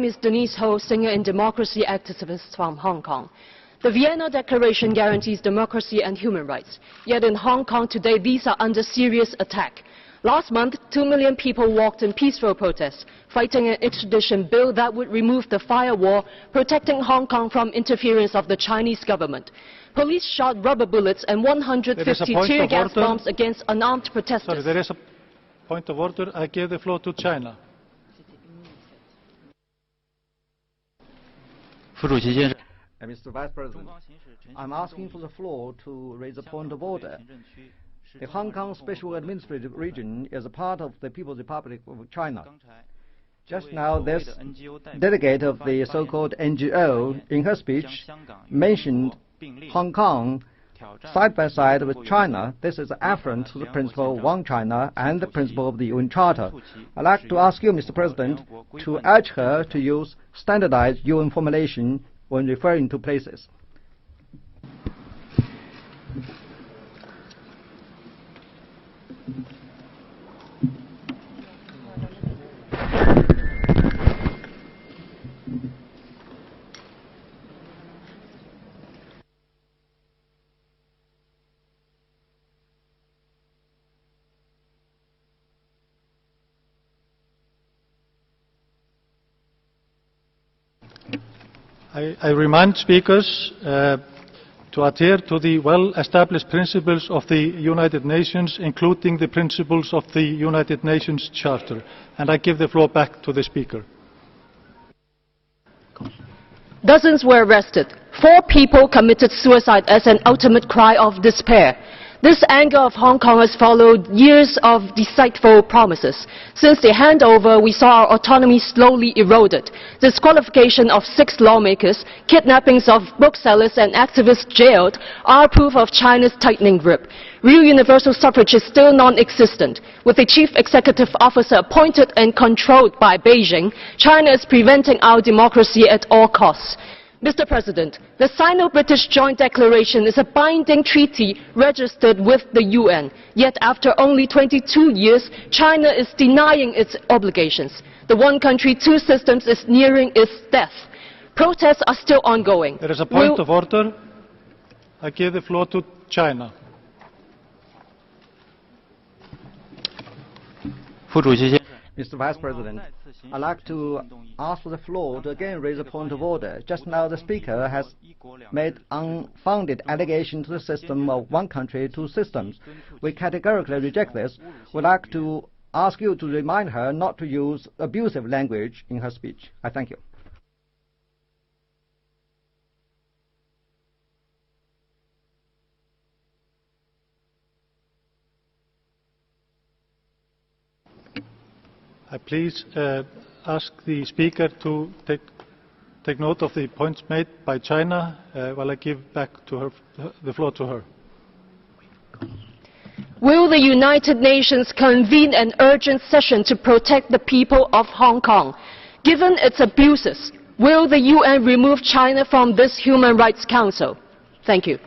is Denise Ho, singer and democracy activist from Hong Kong. The Vienna Declaration guarantees democracy and human rights. Yet in Hong Kong today, these are under serious attack. Last month, 2 million people walked in peaceful protests, fighting an extradition bill that would remove the firewall, protecting Hong Kong from interference of the Chinese government. Police shot rubber bullets and 150 tear gas bombs against unarmed protesters. Sorry, there is a point of order. I give the floor to China. Mr. Vice President, I'm asking for the floor to raise a point of order. The Hong Kong Special Administrative Region is a part of the People's Republic of China. Just now, this delegate of the so-called NGO, in her speech, mentioned Hong Kong side by side with China. This is an affront to the principle of One China and the principle of the UN Charter. I'd like to ask you, Mr. President, to urge her to use standardized UN formulation when referring to places. I remind speakers to adhere to the well-established principles of the United Nations, including the principles of the United Nations Charter. And I give the floor back to the speaker. Dozens were arrested. 4 people committed suicide as an ultimate cry of despair. This anger of Hong Kong has followed years of deceitful promises. Since the handover, we saw our autonomy slowly eroded. Disqualification of 6 lawmakers, kidnappings of booksellers and activists jailed are proof of China's tightening grip. Real universal suffrage is still non-existent. With a chief executive officer appointed and controlled by Beijing, China is preventing our democracy at all costs. Mr. President, the Sino-British Joint Declaration is a binding treaty registered with the UN. Yet after only 22 years, China is denying its obligations. The one country, two systems is nearing its death. Protests are still ongoing. There is a point of order. I give the floor to China. Mr. Vice President, I'd like to ask for the floor to again raise a point of order. Just now the Speaker has made unfounded allegation to the system of one country, two systems. We categorically reject this. We'd like to ask you to remind her not to use abusive language in her speech. I thank you. I please ask the Speaker to take note of the points made by China while I give back to her, the floor to her. Will the United Nations convene an urgent session to protect the people of Hong Kong? Given its abuses, will the UN remove China from this Human Rights Council? Thank you.